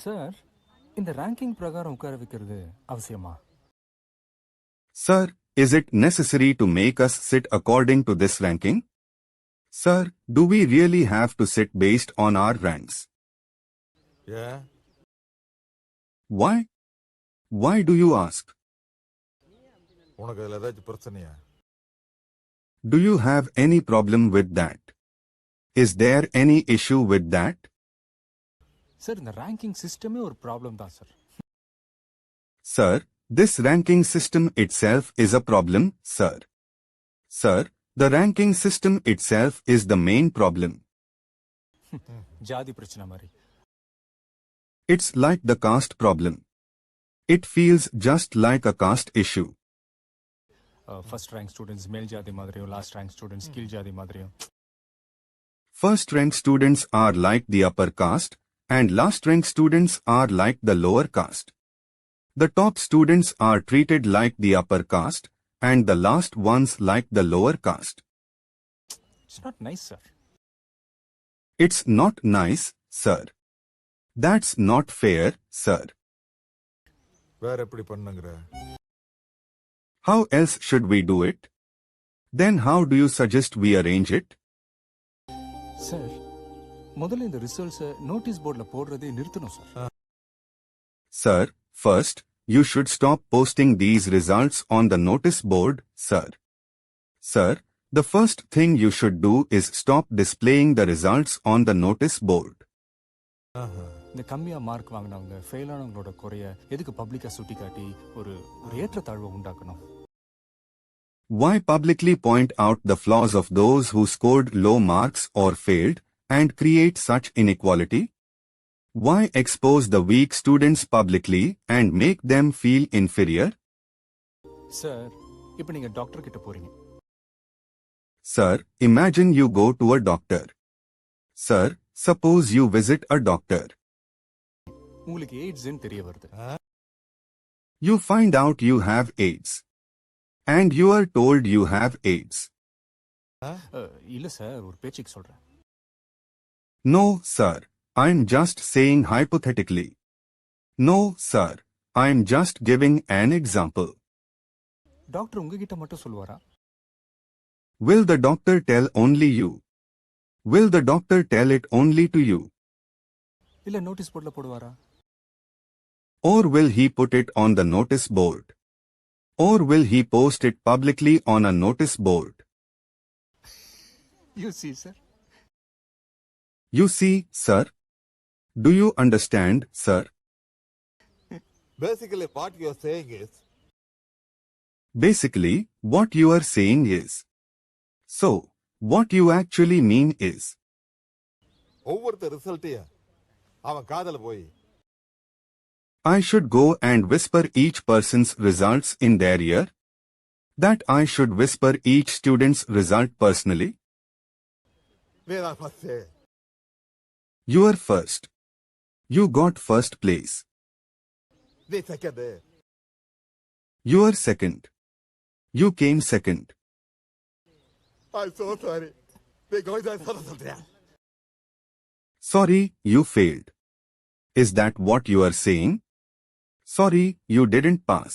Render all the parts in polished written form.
Sir, இந்த ranking பிரகாரம் உட்கார வைக்கிறது அவசியமா? Sir, is it necessary to make us sit according to this ranking? Sir, do we really have to sit based on our ranks? Yeah. Why? Why do you ask? உனக்கு அதுல ஏதாச்சும் பிரச்சனையா? Do you have any problem with that? Is there any issue with that? Sir, இந்த ranking சிஸ்டமே ஒரு problem தான் sir. Sir, this ranking system itself is a problem, sir. Sir, the ranking system itself is the main problem. ஜாதி பிரச்சனை மாதிரி. It's like the caste problem. It feels just like a caste issue. First rank students மேல் ஜாதி மாதிரியும், last rank students கீழ் ஜாதி மாதிரியும். First rank students are like the upper caste, and last rank students are like the lower caste. The top students are treated like the upper caste, and the last ones like the lower caste. It's not nice, sir. It's not nice, sir. That's not fair, sir. வேற எப்படி பண்ணுங்கற? How else should we do it? Then how do you suggest we arrange it? Sir, முதல்ல இந்த ரிசல்ட்ஸை notice போர்டில் போடுறதே நிறுத்தணும் sir. Sir, first, you should stop posting these results on the notice board, sir. Sir, the first thing you should do is stop displaying the results on the notice board. இந்த கம்மியா mark வாங்கினவங்க, fail ஆனவங்களோட குறைய எதுக்கு பப்ளிக்கா சுட்டி காட்டி ஒரு ஏற்றத்தாழ்வை உண்டாக்கணும்? Why publicly point out the flaws of those who scored low marks or failed, and create such inequality? Why expose the weak students publicly and make them feel inferior? Sir, இப்போ நீங்க doctor கிட்ட போறீங்க. Sir, imagine you go to a doctor. Sir, suppose you visit a doctor. உங்களுக்கு எய்ட்ஸ்னு தெரிய வருது. You find out you have AIDS. And you are told you have AIDS. இல்ல sir, ஒரு பேச்சுக்கு சொல்றேன். No, sir. I'm just saying hypothetically. No, sir. I'm just giving an example. Doctor உங்ககிட்ட மட்டும் சொல்லுவாரா? Will the doctor tell only you? Will the doctor tell it only to you? இல்ல notice போர்டில் போடுவாரா? Or will he put it on the notice board? Or will he post it publicly on a notice board? You see, sir. You see, sir? Do you understand, sir? Basically what you are saying is, Basically, what you are saying is. So, what you actually mean is. ஒவ்வொருத்த ரிசல்ட்டையும் அவன் காதல போய் I should go and whisper each person's results in their ear? That I should whisper each student's result personally? Veda first You are first. You got first place. நீ second You are second. You came second. I so sorry நீ கோயிதா சொல்றியா? Sorry, you failed. Is that what you are saying? Sorry, you didn't pass.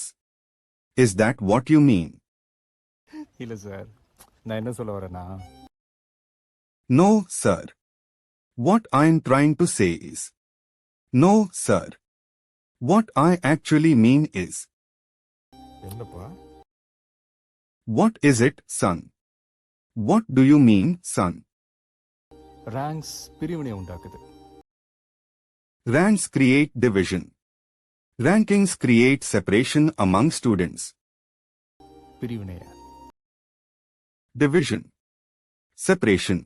Is that what you mean? இல்ல sir, நான் என்ன சொல்ல வரேன்னா, No, sir. What I'm trying to say is. No, sir. What I actually mean is. என்னப்பா? What is it, son? What do you mean, son? Ranks பிரிவினை உண்டாக்குது. Ranks create division. Rankings create separation among students. பிரிவினைய. Division. Separation.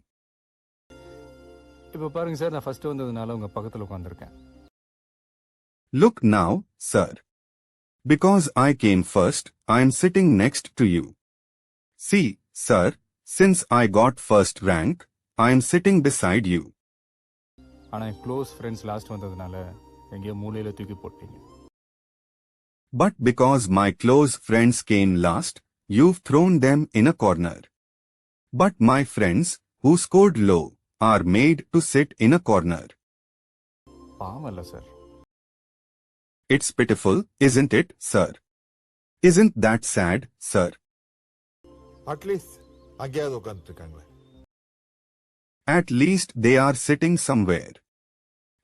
இப்போ பாருங்க sir, நான் first வந்ததுனால உங்க பக்கத்துல உட்கார்ந்திருக்கேன். Look now, sir. Because I came first, I am sitting next to you. See, sir, since I got first rank, I am sitting beside you. ஆனா என் close friends last வந்ததுனால எங்கேயோ மூலையில தூக்கி போட்டீங்க. But because my close friends came last, you've thrown them in a corner. But my friends, who scored low, are made to sit in a corner. பாவம் இல்ல சார். It's pitiful, isn't it, sir? Isn't that sad, sir? At least அங்கேயாவது உட்காந்துட்டு இருக்காங்களே. At least they are sitting somewhere.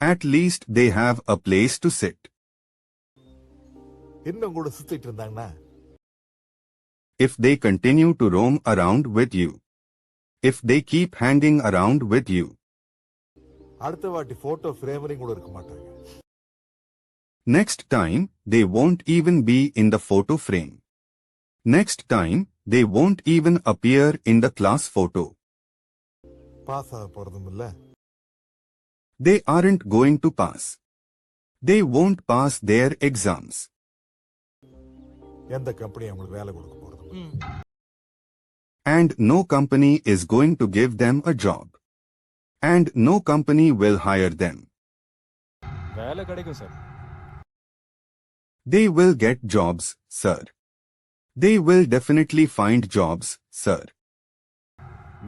At least they have a place to sit. இன்னும் கூட சுத்திட்டு இருந்தாங்கன்னா If they continue to roam around with you. If they keep hanging around with you. அடுத்த வாட்டி photo ஃப்ரேம்லையும் கூட இருக்க மாட்டாங்க. Next time, they won't even be in the photo frame. Next time, they won't even appear in the class photo. Pass ஆக போறதும் இல்ல. They aren't going to pass. They won't pass their exams. எந்த company அவங்களுக்கு வேலை கொடுக்க போறது? And no company is going to give them a job. And no company will hire them. வேலை கிடைக்கும் sir. They will get jobs, sir. They will definitely find jobs, sir.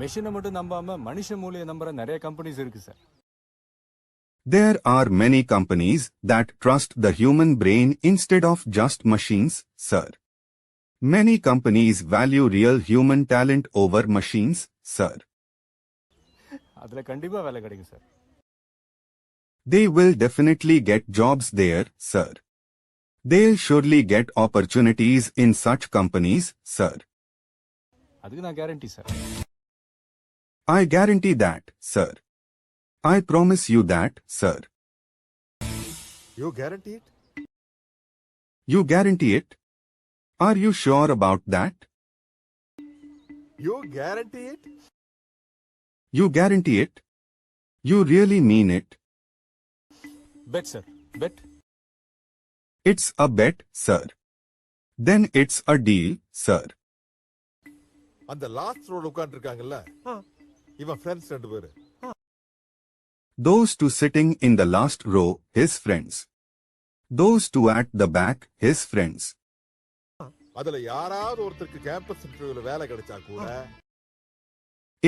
மெஷினை மட்டும் நம்பாம மனுஷ மூளையை நம்புற நிறைய கம்பெனிஸ் இருக்கு sir. There are many companies that trust the human brain instead of just machines, sir. Many companies value real human talent over machines, sir. அதுல கண்டிப்பா வேலை கிடைக்கும் sir. They will definitely get jobs there, sir. They'll surely get opportunities in such companies, sir. அதுக்கு நான் guarantee sir. I guarantee that, sir. I promise you that, sir. You guarantee it? You guarantee it? Are you sure about that? You guarantee it? You guarantee it? You really mean it? Bet sir. Bet. It's a bet, sir. Then it's a deal, sir. அந்த last ரோல உட்கார்ந்து இருக்காங்கல்ல, இவன் friends ரெண்டு பேரு. Those two sitting in the last row, his friends. Those two at the back, his friends. அதுல யாராவது ஒருத்தருக்கு கேம்பஸ் இன்டர்வியூல வேலை கிடைச்சா கூட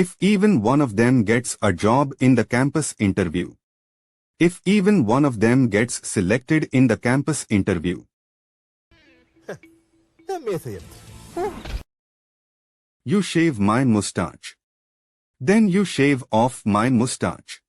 If even one of them gets a job in the campus interview. If even one of them gets selected in the campus interview. You shave my mustache. Then you shave off my mustache.